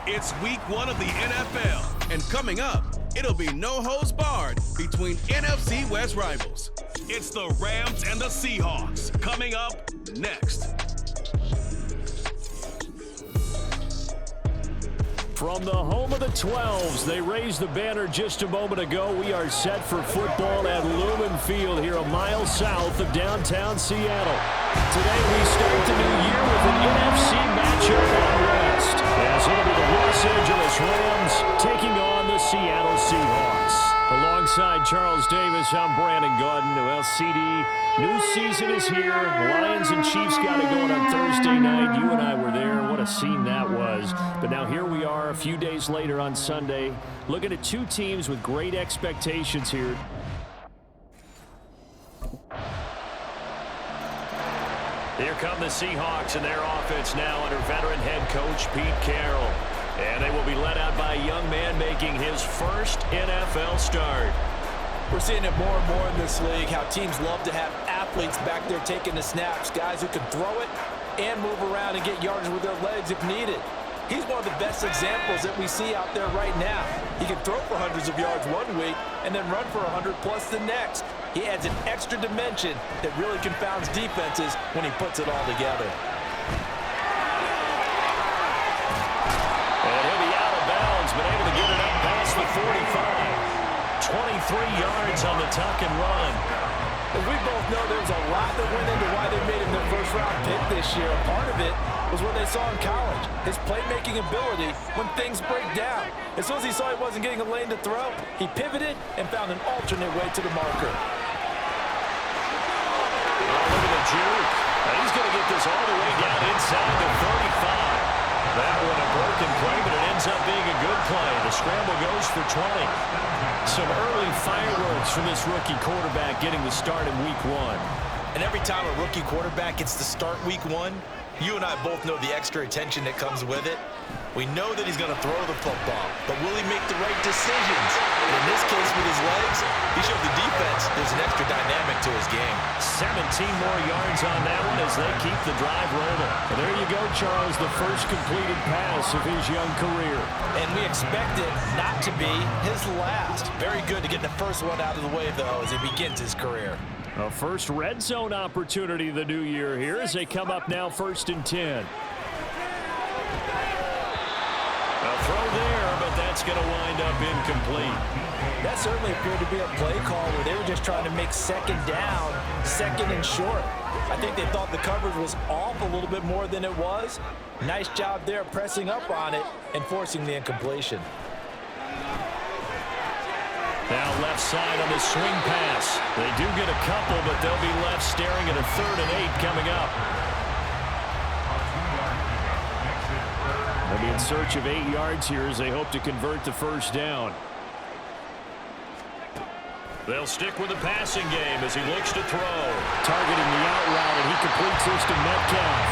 It's week 1 of the NFL, and coming up, it'll be no holds barred between NFC West rivals. It's the Rams and the Seahawks coming up next. From the home of the 12s, they raised the banner just a moment ago. We are set for football at Lumen Field here a mile south of downtown Seattle. Today we start the new year with an NFC matchup out west, as it'll be the Los Angeles Rams taking on the Seattle Seahawks. Alongside Charles Davis, I'm Brandon Gaudin. Well, CD, new season is here. Lions and Chiefs got it going on Thursday night. You and I were there. What a scene that was. But now here we are a few days later on Sunday, looking at two teams with great expectations here. Here come the Seahawks and their offense now under veteran head coach Pete Carroll. And they will be led out by a young man making his first NFL start. We're seeing it more and more in this league, how teams love to have athletes back there taking the snaps, guys who can throw it and move around and get yardage with their legs if needed. He's one of the best examples that we see out there right now. He can throw for hundreds of yards one week and then run for 100 plus the next. He adds an extra dimension that really confounds defenses when he puts it all together. And he'll be out of bounds, but able to get it up past the 45. 23 yards on the tuck and run. As we both know, there's a lot that went into why they made him their first-round pick this year. A part of it was what they saw in college, his playmaking ability when things break down. As soon as he saw he wasn't getting a lane to throw, he pivoted and found an alternate way to the marker. Look at the juke. He's going to get this all the way down inside the 35. That one a broken play, but it ends up being a good play. The scramble goes for 20. Some early fireworks from this rookie quarterback getting the start in week 1. And every time a rookie quarterback gets to start week 1, you and I both know the extra attention that comes with it. We know that he's going to throw the football, but will he make the right decisions? And in this case, with his legs, he showed the defense there's an extra dynamic to his game. 17 more yards on that one as they keep the drive rolling. And there you go, Charles, the first completed pass of his young career. And we expect it not to be his last. Very good to get the first one out of the way, though, as he begins his career. A first red zone opportunity the new year here as they come up now 1st and 10. A throw there, but that's going to wind up incomplete. That certainly appeared to be a play call where they were just trying to make second down, second and short. I think they thought the coverage was off a little bit more than it was. Nice job there pressing up on it and forcing the incompletion. Now left side on the swing pass. They do get a couple, but they'll be left staring at a 3rd and 8 coming up. They'll be in search of 8 yards here as they hope to convert the first down. They'll stick with the passing game as he looks to throw. Targeting the out route, and he completes this to Metcalf.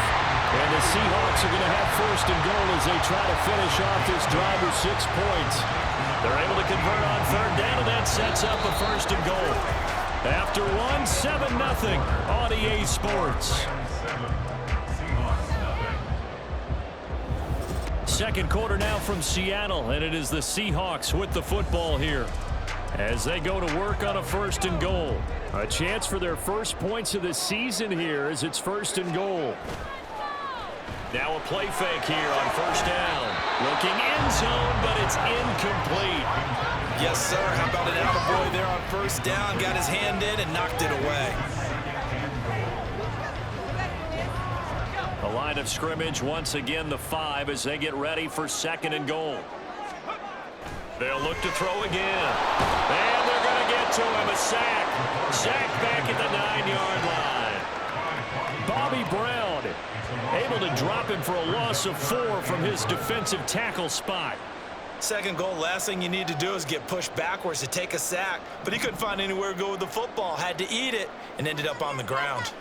And the Seahawks are going to have 1st and goal as they try to finish off this drive with 6 points. They're able to convert on 3rd down, and that sets up a 1st and goal. After 7-0 on EA Sports. Second quarter now from Seattle, and it is the Seahawks with the football here as they go to work on a 1st and goal. A chance for their first points of the season here as it's 1st and goal. Now a play fake here on 1st down. Looking end zone, but it's incomplete. Yes, sir. How about an attaboy there on 1st down? Got his hand in and knocked it away. The line of scrimmage once again the 5 as they get ready for 2nd and goal. They'll look to throw again. And they're going to get to him. A sack. Sack back at the 9-yard line. Bobby Brown able to drop him for a loss of 4 from his defensive tackle spot. 2nd goal, last thing you need to do is get pushed backwards to take a sack. But he couldn't find anywhere to go with the football. Had to eat it and ended up on the ground.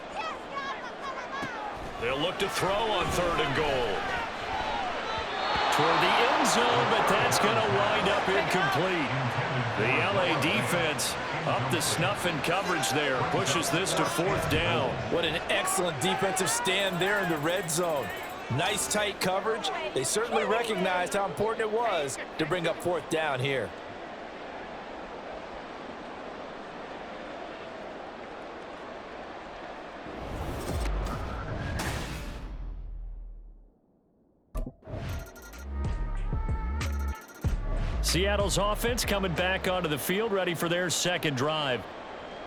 They'll look to throw on 3rd and goal. Toward the end zone, but that's going to wind up incomplete. The LA defense up to snuff in coverage there. Pushes this to 4th down. What an excellent defensive stand there in the red zone. Nice tight coverage. They certainly recognized how important it was to bring up fourth down here. Seattle's offense coming back onto the field, ready for their second drive.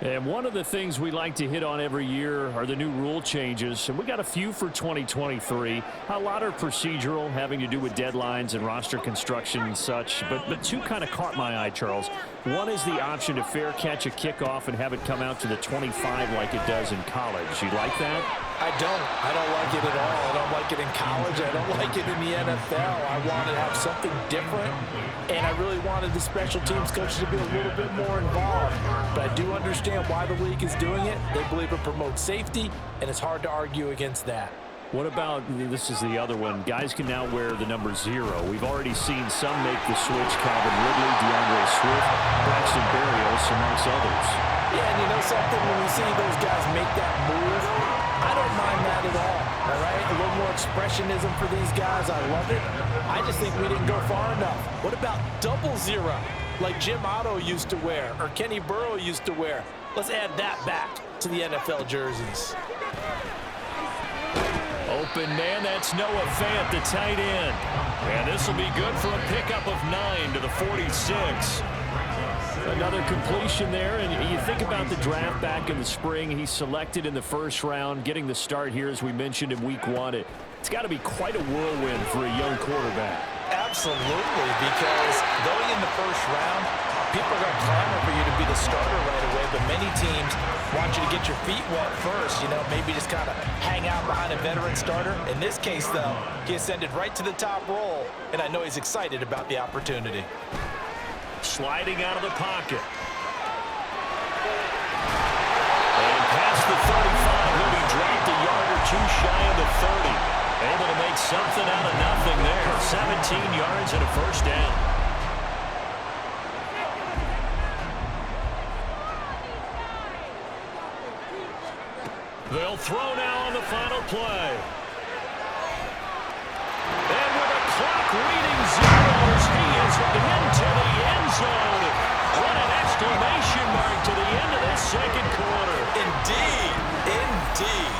And one of the things we like to hit on every year are the new rule changes. And we got a few for 2023. A lot are procedural, having to do with deadlines and roster construction and such. But two kind of caught my eye, Charles. One is the option to fair catch a kickoff and have it come out to the 25 like it does in college. You like that? I don't like it at all. I don't like it in college. I don't like it in the NFL. I wanted to have something different, and I really wanted the special teams coaches to be a little bit more involved. But I do understand why the league is doing it. They believe it promotes safety, and it's hard to argue against that. What about, this is the other one, guys can now wear the number 0. We've already seen some make the switch, Calvin Ridley, DeAndre Swift, Braxton Berrios, amongst others. Yeah, and you know something, when we see those guys make that move, I don't mind that at all right? A little more expressionism for these guys. I love it. I just think we didn't go far enough. What about 00, like Jim Otto used to wear or Kenny Burrow used to wear? Let's add that back to the NFL jerseys. Open man, that's Noah Fant, the tight end. And this will be good for a pickup of 9 to the 46. Another completion there, and you think about the draft back in the spring. He's selected in the first round, getting the start here, as we mentioned, in week 1. It's got to be quite a whirlwind for a young quarterback. Absolutely, because going in the first round, people are going to clamor for you to be the starter right away, but many teams want you to get your feet wet first, maybe just kind of hang out behind a veteran starter. In this case, though, he ascended right to the top role, and I know he's excited about the opportunity. Sliding out of the pocket. And past the 35, he'll be dropped a yard or two shy of the 30. Able to make something out of nothing there. 17 yards and a first down. They'll throw now on the final play. And with a clock reading 0s, he is into the end zone. What an exclamation mark to the end of this second quarter. Indeed, indeed.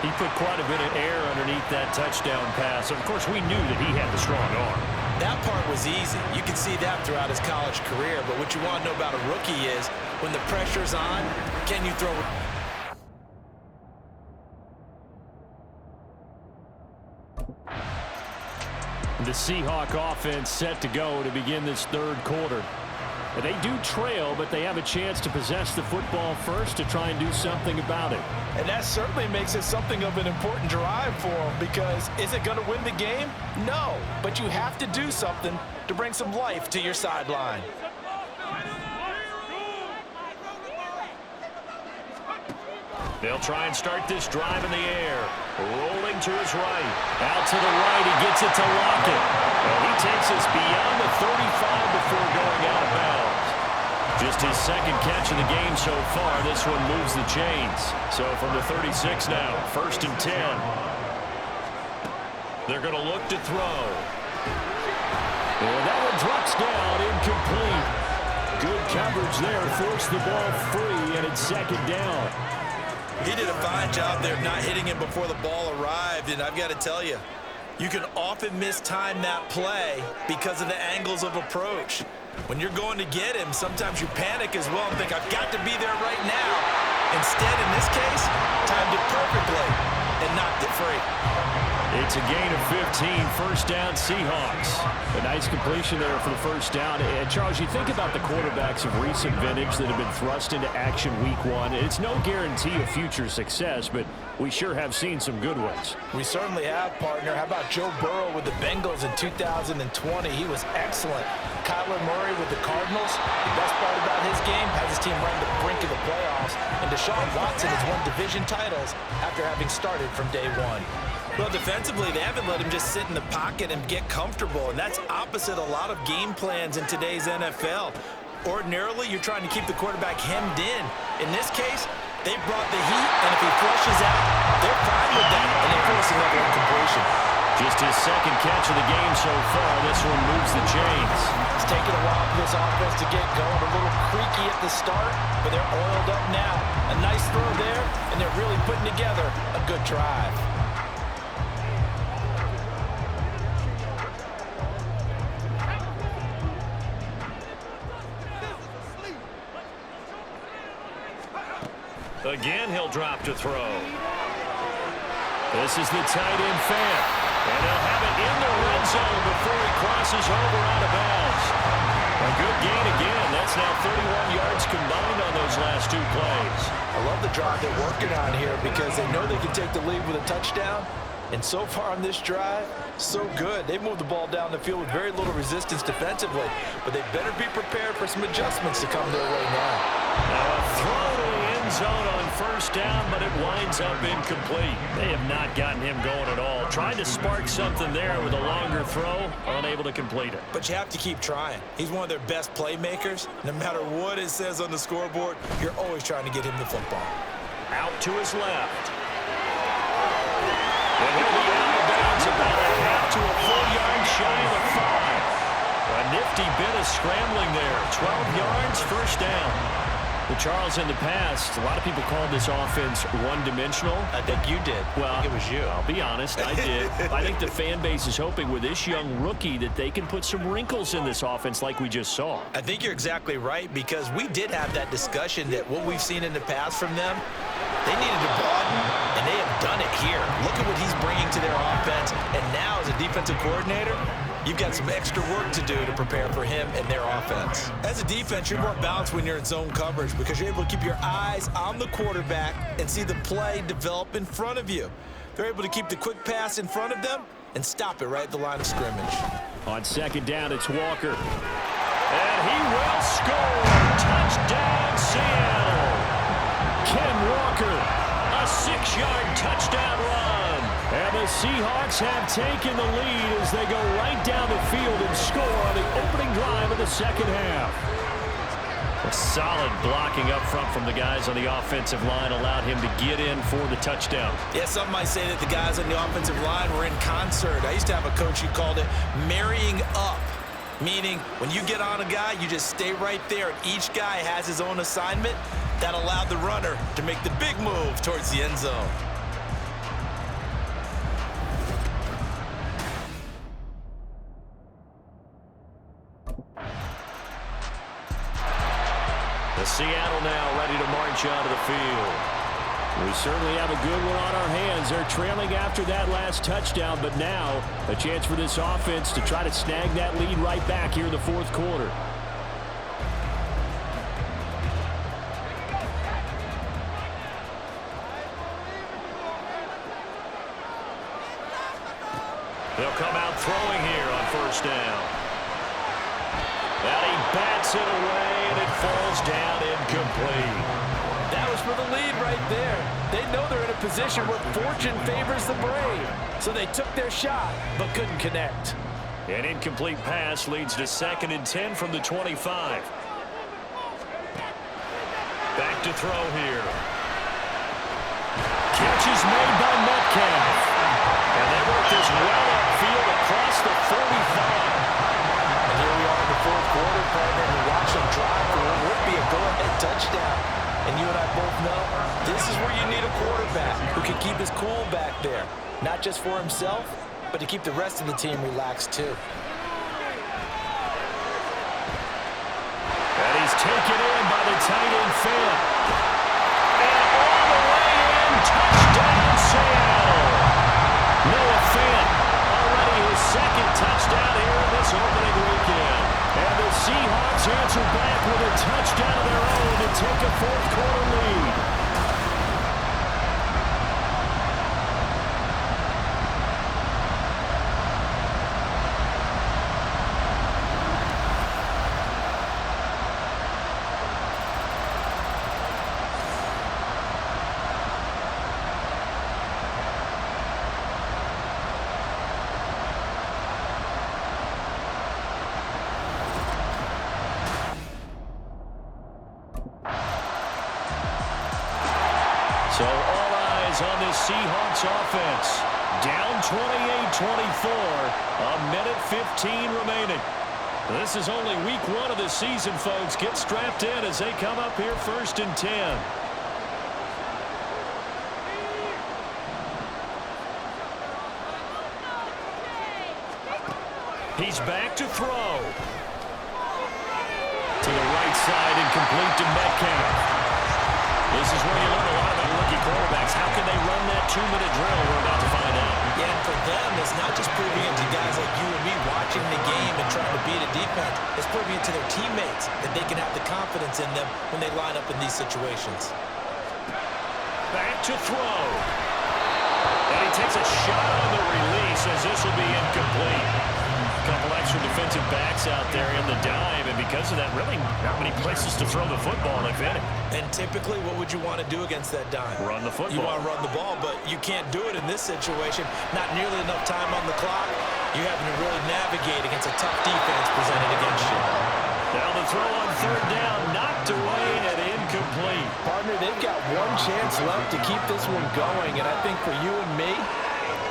He put quite a bit of air underneath that touchdown pass. Of course, we knew that he had the strong arm. That part was easy. You can see that throughout his college career. But what you want to know about a rookie is when the pressure's on, can you throw it? The Seahawk offense set to go to begin this third quarter. And they do trail, but they have a chance to possess the football first to try and do something about it. And that certainly makes it something of an important drive for them, because is it going to win the game? No, but you have to do something to bring some life to your sideline. They'll try and start this drive in the air. Rolling to his right. Out to the right, he gets it to Lockett. And he takes us beyond the 35 before going out of bounds. Just his second catch of the game so far. This one moves the chains. So from the 36 now, 1st and 10. They're going to look to throw. And that one drops down, incomplete. Good coverage there, forced the ball free, and it's second down. He did a fine job there of not hitting him before the ball arrived, and I've got to tell you, you can often mistime that play because of the angles of approach. When you're going to get him, sometimes you panic as well and think, I've got to be there right now. Instead, in this case, timed it perfectly and knocked it free. It's a gain of 15, first down Seahawks. A nice completion there for the first down. And Charles, you think about the quarterbacks of recent vintage that have been thrust into action week 1. It's no guarantee of future success, but we sure have seen some good ones. We certainly have, partner. How about Joe Burrow with the Bengals in 2020? He was excellent. Kyler Murray with the Cardinals. The best part about his game has his team right on the brink of the playoffs. And Deshaun Watson has won division titles after having started from day 1. Well, defensively, they haven't let him just sit in the pocket and get comfortable, and that's opposite a lot of game plans in today's NFL. Ordinarily, you're trying to keep the quarterback hemmed in. In this case, they brought the heat, and if he flushes out, They're fine with that, and they force another incompletion. Just his second catch of the game so far. This one moves the chains. It's taken a while for this offense to get going. A little creaky at the start, but they're oiled up now. A nice throw there, and they're really putting together a good drive. Again, he'll drop to throw. This is the tight end fan. And he'll have it in the red zone before he crosses over out of bounds. A good gain again. That's now 31 yards combined on those last two plays. I love the drive they're working on here because they know they can take the lead with a touchdown. And so far on this drive, so good. They've moved the ball down the field with very little resistance defensively. But they better be prepared for some adjustments to come their way now. Now a throw to the end zone on first down, but it winds up incomplete. They have not gotten him going at all. Tried to spark something there with a longer throw, unable to complete it. But you have to keep trying. He's one of their best playmakers. No matter what it says on the scoreboard, you're always trying to get him the football. Out to his left. And he'll be out of bounds about a half to a full yard shy of 5. A nifty bit of scrambling there. 12 yards, first down. Well, Charles, in the past, a lot of people called this offense one-dimensional. I think you did. Well, I think it was you. I'll be honest, I did. I think the fan base is hoping with this young rookie that they can put some wrinkles in this offense like we just saw. I think you're exactly right because we did have that discussion that what we've seen in the past from them, they needed to broaden, and they have done it here. Look at what he's bringing to their offense, and now as a defensive coordinator, you've got some extra work to do to prepare for him and their offense. As a defense, you're more balanced when you're in zone coverage because you're able to keep your eyes on the quarterback and see the play develop in front of you. They're able to keep the quick pass in front of them and stop it right at the line of scrimmage. On second down, it's Walker. And he will score. Touchdown, Seattle. Ken Walker, a 6-yard touchdown run. And the Seahawks have taken the lead as they go right down the field and score on the opening drive of the second half. A solid blocking up front from the guys on the offensive line allowed him to get in for the touchdown. Yeah, some might say that the guys on the offensive line were in concert. I used to have a coach who called it marrying up, meaning when you get on a guy, you just stay right there, and each guy has his own assignment. That allowed the runner to make the big move towards the end zone. The Seattle now ready to march out of the field. We certainly have a good one on our hands. They're trailing after that last touchdown, but now a chance for this offense to try to snag that lead right back here in the fourth quarter. They'll come out throwing here on first down. And he bats it away, and it falls down incomplete. That was for the lead right there. They know they're in a position where fortune favors the brave. So they took their shot, but couldn't connect. An incomplete pass leads to 2nd and 10 from the 25. Back to throw here. Catch is made by Metcalf. And they work this well upfield across the 45. And here we are in the fourth quarter, partner, and watch them drive for what would be a go-ahead touchdown. And you and I both know this is where you need a quarterback who can keep his cool back there. Not just for himself, but to keep the rest of the team relaxed too. And he's taken in by the tight end Fant. And all the way in, touchdown Seattle. Noah Fant, already his 2nd touchdown here in this opening weekend. And the Seahawks answer back with a touchdown of their own to take a fourth quarter lead. on this Seahawks offense. Down 28-24, a minute 15 remaining. This is only week 1 of the season, folks. Get strapped in as they come up here 1st and 10. He's back to throw. To the right side and complete to Metcalf. This is where you learn a lot about rookie quarterbacks. How can they run that 2-minute drill? We're about to find out. Yeah, and for them, it's not just proving it to guys like you and me watching the game and trying to beat a defense. It's proving it to their teammates that they can have the confidence in them when they line up in these situations. Back to throw. And he takes a shot on the release as this will be incomplete. A couple extra defensive backs out there in the dime, and because of that, really not many places to throw the football, if any. And typically, what would you want to do against that dime? Run the football. You want to run the ball, but you can't do it in this situation. Not nearly enough time on the clock. You're having to really navigate against a tough defense presented against you. Now the throw on 3rd down, knocked away and incomplete. Partner, they've got one chance left to keep this one going, and I think for you and me,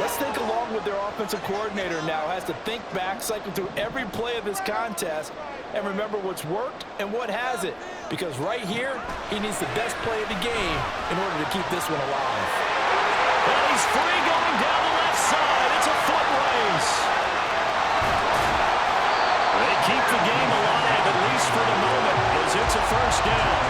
let's think along with their offensive coordinator now. Has to think back, cycle through every play of this contest, and remember what's worked and what hasn't. Because right here, he needs the best play of the game in order to keep this one alive. Well, he's free going down the left side. It's a foot race. They keep the game alive, at least for the moment, as it's a 1st down.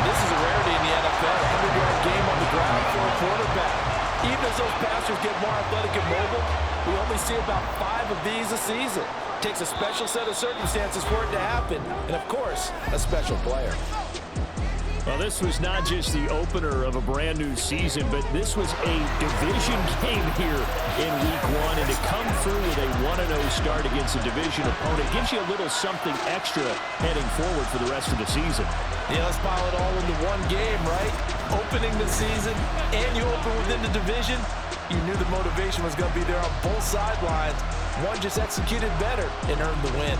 This is a rarity in the NFL, a 100-yard game on the ground for a quarterback. Even as those passers get more athletic and mobile, we only see about 5 of these a season. It takes a special set of circumstances for it to happen, and of course, a special player. Well, this was not just the opener of a brand new season, but this was a division game here in week 1, and to come through with a 1-0 start against a division opponent gives you a little something extra heading forward for the rest of the season. Yeah, let's pile it all into one game, right? Opening the season, and you open within the division. You knew the motivation was going to be there on both sidelines. One just executed better and earned the win.